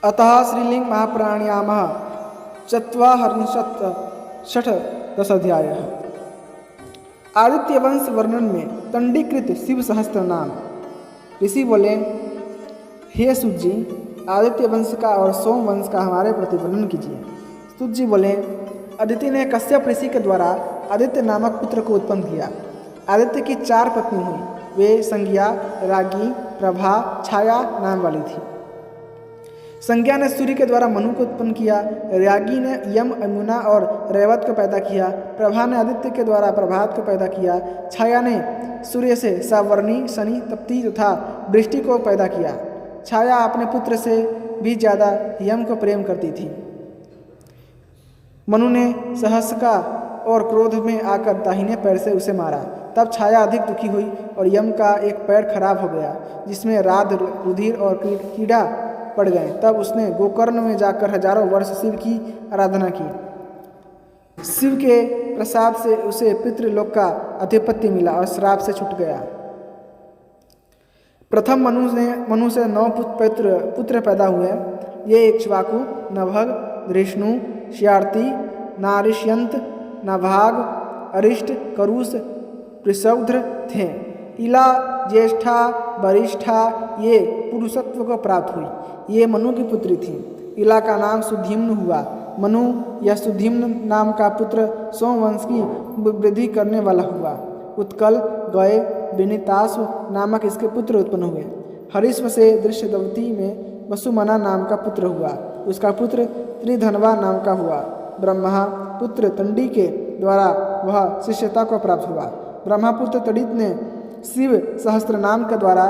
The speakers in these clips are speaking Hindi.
अतः श्रीलिंग महाप्राणायामः चत्वारिंशत् षष्ठदशाध्यायः। आदित्य वंश वर्णन में तंडीकृत शिव सहस्त्र नाम। ऋषि बोले, हे सूत जी, आदित्य वंश का और सोम वंश का हमारे प्रति वर्णन कीजिए। सूत जी बोले, अदिति ने कश्यप ऋषि के द्वारा आदित्य नामक पुत्र को उत्पन्न किया। आदित्य की 4 पत्नी हुई। वे संज्ञा, रागी, प्रभा, छाया नाम वाली थी। संज्ञा ने सूर्य के द्वारा मनु को उत्पन्न किया। रागी ने यम, यमुना और रैवत को पैदा किया। प्रभा ने आदित्य के द्वारा प्रभात को पैदा किया। छाया ने सूर्य से सावर्णी, शनि, तप्ती तथा वृष्टि को पैदा किया। छाया अपने पुत्र से भी ज़्यादा यम को प्रेम करती थी। मनु ने सहस्का और क्रोध में आकर दाहिने पैर से उसे मारा। तब छाया अधिक दुखी हुई और यम का एक पैर खराब हो गया, जिसमें राध, रुधिर और कीड़ा पड़ गए। तब उसने गोकर्ण में जाकर हजारों वर्ष शिव की आराधना की। शिव के प्रसाद से उसे पितृलोक का आधिपत्य मिला और श्राप से छूट गया। प्रथम मनु से 9 पुत्र पैदा हुए। ये इक्ष्वाकु, नभग, धृष्णु, श्यार्ति, नारिष्यंत, नाभाग, अरिष्ट, करुष, पृषौध्र थे। इला, ज्येष्ठा, वरिष्ठा ये पुरुषत्व को प्राप्त हुई। ये मनु की पुत्री थी। इला का नाम सुधिम्न हुआ। मनु या सुधिम्न नाम का पुत्र सोमवंश की वृद्धि करने वाला हुआ। उत्कल, गय, विनीताश्व नामक इसके पुत्र उत्पन्न हुए। हरिश्व से दृश्यदवती में वसुमना नाम का पुत्र हुआ। उसका पुत्र त्रिधनवा नाम का हुआ। ब्रह्मा पुत्र तंडी के द्वारा वह शिष्यता को प्राप्त हुआ। ब्रह्मापुत्र तड़ित ने शिव सहस्त्र नाम के द्वारा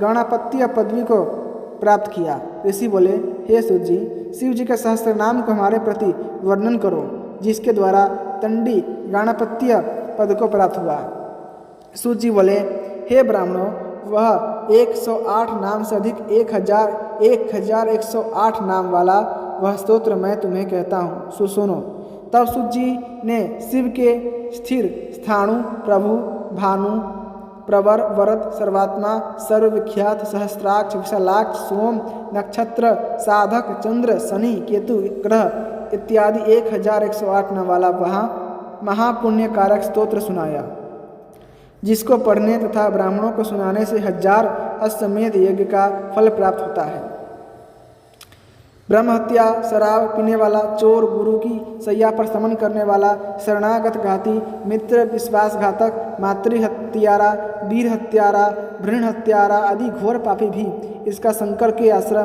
गणापत्य पदवी को प्राप्त किया। ऋषि बोले, हे सूत जी, शिव जी के सहस्त्र नाम को हमारे प्रति वर्णन करो, जिसके द्वारा तंडी गणापत्य पद को प्राप्त हुआ। सूत जी बोले, हे ब्राह्मणों, वह 108 नाम से अधिक 1108 नाम वाला वह स्तोत्र मैं तुम्हें कहता हूँ, सो सुनो। तब सूत जी ने शिव के स्थिर, स्थाणु, प्रभु, भानु, प्रवर, वरद, सर्वात्मा, सर्वविख्यात, सहस्त्राक्ष, विशालाक्ष, सोम, नक्षत्र, साधक, चंद्र, शनि, केतु, ग्रह इत्यादि 1108 नाम वाला वहाँ महापुण्यकारक स्तोत्र सुनाया, जिसको पढ़ने तथा ब्राह्मणों को सुनाने से 1000 अश्वमेध यज्ञ का फल प्राप्त होता है। ब्रह्म हत्या, शराब पीने वाला, चोर, गुरु की सैया पर समन करने वाला, शरणागत घाती, मित्र विश्वासघातक, मातृ हत्यारा, वीर हत्यारा, भ्रूण हत्यारा आदि घोर पापी भी इसका शंकर के आश्रय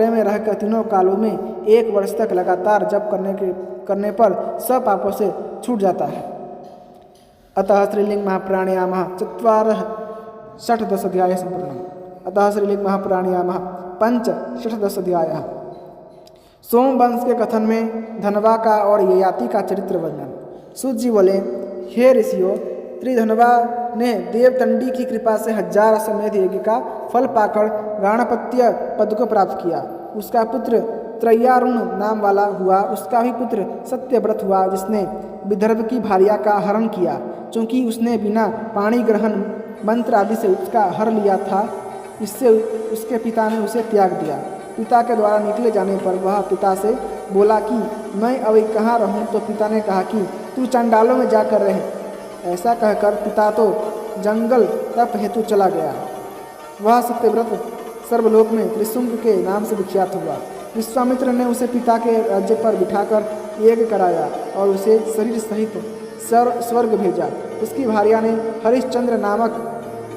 में रहकर तीनों कालों में 1 वर्ष तक लगातार जप करने पर सब पापों से छूट जाता है। अतः श्रीलिंग महाप्राणायामः 4 संपूर्णम्। अतः श्रीलिंग महाप्राणायामः 5 षष्ठदशाध्यायः। सोम वंश के कथन में धनवा का और ययाति का चरित्र वर्णन। सूत जी बोले, हे ऋषियों, त्रिधनवा ने देवतंडी की कृपा से 1000 अश्वमेध यज्ञ का फल पाकर गणापत्य पद को प्राप्त किया। उसका पुत्र त्रय्यारुण नाम वाला हुआ। उसका भी पुत्र सत्यव्रत हुआ, जिसने विदर्भ की भार्या का हरण किया। चूँकि उसने बिना पाणी ग्रहण मंत्र आदि से उसका हर लिया था, इससे उसके पिता ने उसे त्याग दिया। पिता के द्वारा निकले जाने पर वह पिता से बोला कि मैं अभी कहाँ रहूँ, तो पिता ने कहा कि तू चंडालों में जाकर रहे। ऐसा कहकर पिता तो जंगल तप हेतु चला गया। वह सत्यव्रत सर्वलोक में त्रिशुंग के नाम से विख्यात हुआ। विश्वामित्र ने उसे पिता के राज्य पर बिठाकर यज्ञ कराया और उसे शरीर सहित स्वर्ग भेजा। उसकी भार्या ने हरिश्चंद्र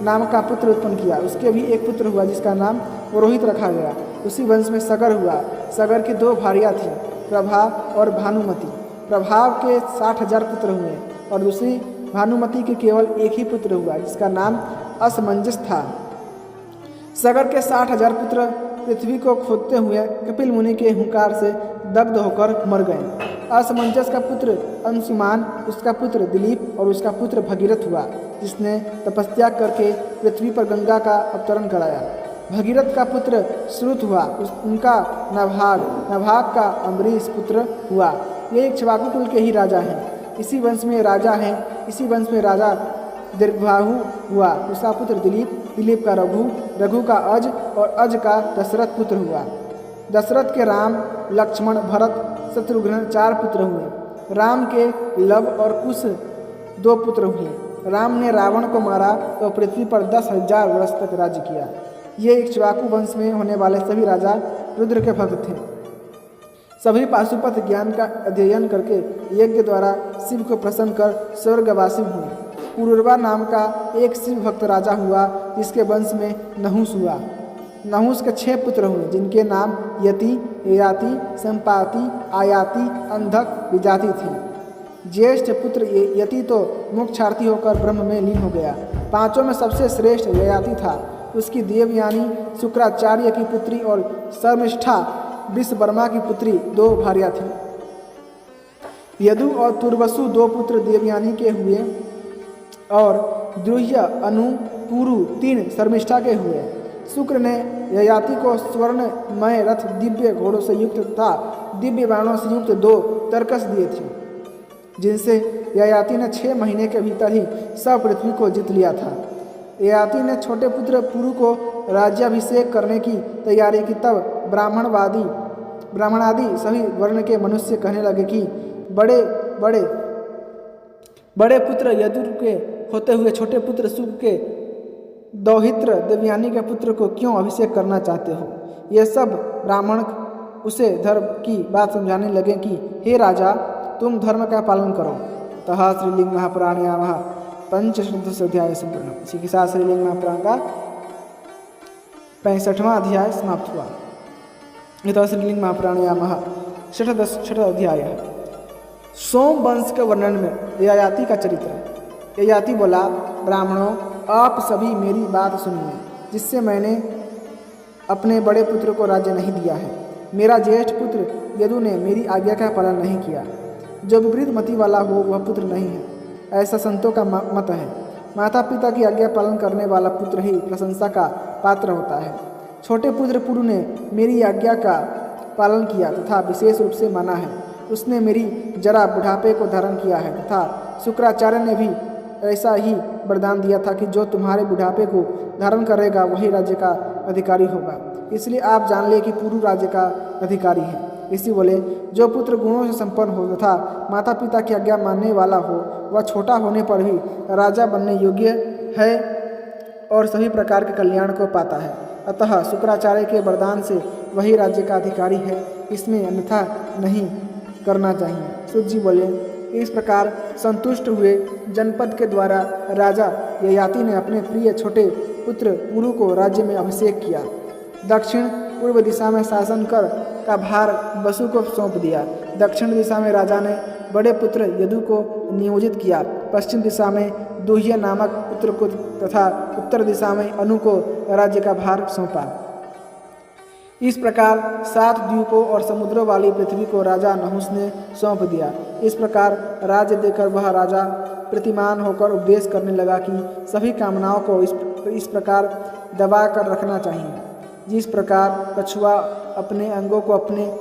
नाम का पुत्र उत्पन्न किया। उसके भी एक पुत्र हुआ, जिसका नाम रोहित रखा गया। उसी वंश में सगर हुआ। सगर की 2 भार्या थीं, प्रभा और भानुमति। प्रभाव के 60,000 पुत्र हुए और दूसरी भानुमति के केवल एक ही पुत्र हुआ, जिसका नाम असमंजस था। सगर के 60,000 पुत्र पृथ्वी को खोदते हुए कपिल मुनि के हुंकार से दग्ध होकर मर गए। असमंजस का पुत्र अंशुमान, उसका पुत्र दिलीप और उसका पुत्र भगीरथ हुआ, जिसने तपस्या करके पृथ्वी पर गंगा का अवतरण कराया। भगीरथ का पुत्र श्रुत हुआ। उनका नभाग का अम्बरीश पुत्र हुआ। ये इक्ष्वाकु कुल के ही राजा हैं। इसी वंश में राजा दीर्घबाहु हुआ। उसका पुत्र दिलीप दिलीप का रघु, रघु का अज और अज का दशरथ पुत्र हुआ। दशरथ के राम, लक्ष्मण, भरत, शत्रुघ्न 4 पुत्र हुए। राम के लव और कुश 2 पुत्र हुए। राम ने रावण को मारा और पृथ्वी पर 10,000 वर्ष तक राज्य किया। ये इक्ष्वाकु वंश में होने वाले सभी राजा रुद्र के भक्त थे। सभी पाशुपत ज्ञान का अध्ययन करके यज्ञ द्वारा शिव को प्रसन्न कर स्वर्गवासी हुए। पुरुरवा नाम का एक शिव भक्त राजा हुआ जिसके वंश में नहुस हुआ। नहुस के 6 पुत्र हुए जिनके नाम यति, ययाति, संपाति, आयाति, अंधक, विजाति थे। ज्येष्ठ पुत्र यति तो मोक्षार्थी होकर ब्रह्म में लीन हो गया। 5 में सबसे श्रेष्ठ ययाति था। उसकी देवयानी शुक्राचार्य की पुत्री और शर्मिष्ठा विश्ववर्मा की पुत्री 2 भार्या थीं। यदु और तुर्वसु 2 पुत्र देवयानी के हुए और द्रुह्य, अनु, पुरु 3 शर्मिष्ठा के हुए। शुक्र ने ययाति को स्वर्णमय रथ, दिव्य घोड़ों से युक्त तथा दिव्य बाणों से युक्त 2 तर्कस दिए थे, जिनसे ययाति ने 6 महीने के भीतर ही सब पृथ्वी को जीत लिया था। ययाति ने छोटे पुत्र पुरु को राज्याभिषेक करने की तैयारी की। तब ब्राह्मणादि सभी वर्ण के मनुष्य कहने लगे कि बड़े पुत्र यदु के होते हुए छोटे पुत्र शुक के दौहित्र देवयानी के पुत्र को क्यों अभिषेक करना चाहते हो। ये सब ब्राह्मण उसे धर्म की बात समझाने लगे कि हे राजा, तुम धर्म का पालन करो। तथा श्रीलिंग महापुराणयामः पंचशतों अध्याय संपूर्ण। इसी के साथ श्रीलिंग महापुराण का 65वां अध्याय समाप्त हुआ। यथा श्रीलिंग महापुराणयामः 6 अध्याय है। सोम वंश के वर्णन में ययाति का चरित्र। ययाति बोला, ब्राह्मणों, आप सभी मेरी बात सुनिए, जिससे मैंने अपने बड़े पुत्र को राज्य नहीं दिया है। मेरा ज्येष्ठ पुत्र यदु ने मेरी आज्ञा का पालन नहीं किया। जो विपरीत मति वाला हो वह पुत्र नहीं है, ऐसा संतों का मत है। माता पिता की आज्ञा पालन करने वाला पुत्र ही प्रशंसा का पात्र होता है। छोटे पुत्र पुरु ने मेरी आज्ञा का पालन किया तथा विशेष रूप से माना है। उसने मेरी जरा बुढ़ापे को धारण किया है तथा शुक्राचार्य ने भी ऐसा ही वरदान दिया था कि जो तुम्हारे बुढ़ापे को धारण करेगा वही राज्य का अधिकारी होगा। इसलिए आप जान ले कि पुरु राज्य का अधिकारी है। इसी बोले, जो पुत्र गुणों से संपन्न हो तथा माता पिता की आज्ञा मानने वाला हो वह छोटा होने पर भी राजा बनने योग्य है और सभी प्रकार के कल्याण को पाता है। अतः शुक्राचार्य के वरदान से वही राज्य का अधिकारी है, इसमें अन्यथा नहीं करना चाहिए। सूत जी बोले, इस प्रकार संतुष्ट हुए जनपद के द्वारा राजा ययाति ने अपने प्रिय छोटे पुत्र पुरु को राज्य में अभिषेक किया। दक्षिण पूर्व दिशा में शासन कर का भार वसु को सौंप दिया। दक्षिण दिशा में राजा ने बड़े पुत्र यदु को नियोजित किया। पश्चिम दिशा में दुह्य नामक पुत्र को तथा उत्तर दिशा में अनु को राज्य का भार सौंपा। इस प्रकार 7 द्वीपों और समुद्रों वाली पृथ्वी को राजा नहुस ने सौंप दिया। इस प्रकार राज्य देकर वह राजा प्रतिमान होकर उपदेश करने लगा कि सभी कामनाओं को इस प्रकार दबा कर रखना चाहिए, जिस प्रकार कछुआ अपने अंगों को अपने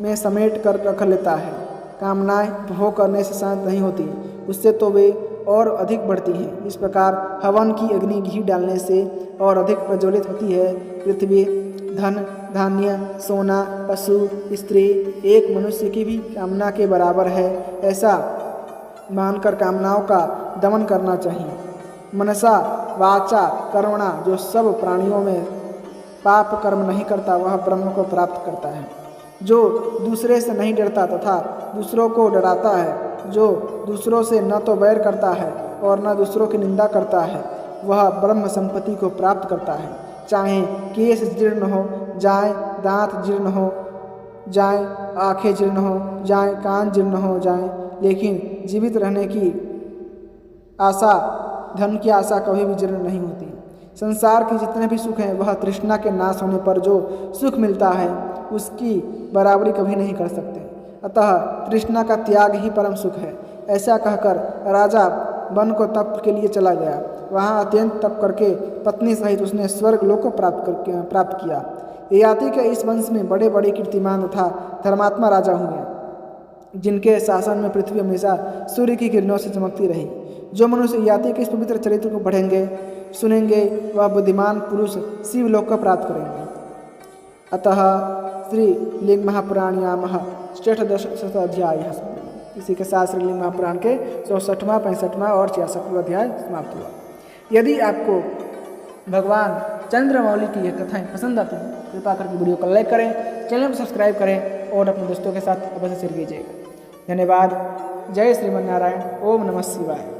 में समेट कर रख लेता है। कामनाएं भोग करने से शांत नहीं होती, उससे तो वे और अधिक बढ़ती हैं। इस प्रकार हवन की अग्नि घी डालने से और अधिक प्रज्वलित होती है। पृथ्वी, धन, धान्य, सोना, पशु, स्त्री एक मनुष्य की भी कामना के बराबर है, ऐसा मानकर कामनाओं का दमन करना चाहिए। मनसा वाचा कर्मणा, जो सब प्राणियों में पाप कर्म नहीं करता वह ब्रह्म को प्राप्त करता है। जो दूसरे से नहीं डरता तथा दूसरों को डराता है, जो दूसरों से न तो वैर करता है और न दूसरों की निंदा करता है, वह ब्रह्म संपत्ति को प्राप्त करता है। चाहे केश जीर्ण हो जाए, दांत जीर्ण हो जाए, आँखें जीर्ण हो जाए, कान जीर्ण हो जाए, लेकिन जीवित रहने की आशा, धन की आशा कभी भी जीर्ण नहीं होती। संसार के जितने भी सुख हैं वह तृष्णा के नाश होने पर जो सुख मिलता है उसकी बराबरी कभी नहीं कर सकते। अतः तृष्णा का त्याग ही परम सुख है। ऐसा कहकर राजा वन को तप के लिए चला गया। वहाँ अत्यंत तप करके पत्नी सहित उसने स्वर्ग लोक को प्राप्त किया। ययाति के इस वंश में बड़े बड़े कीर्तिमान तथा धर्मात्मा राजा हुए, जिनके शासन में पृथ्वी हमेशा सूर्य की किरणों से चमकती रही। जो मनुष्य ययाति के इस पवित्र चरित्र को पढ़ेंगे सुनेंगे वह बुद्धिमान पुरुष शिवलोक को प्राप्त करेंगे। अतः श्री लिंग महापुराणयामः षष्ठदश अध्याय। इसी के साथ श्री लिंग महापुराण के 64वां 65वां और 66वां अध्याय समाप्त हुआ। यदि आपको भगवान चंद्रमौली की ये कथाएं पसंद आती हैं, कृपा करके वीडियो को लाइक करें, चैनल को सब्सक्राइब करें और अपने दोस्तों के साथ अवश्य शेयर कीजिएगा। धन्यवाद। जय श्रीमन्नारायण। ओम नमः शिवाय।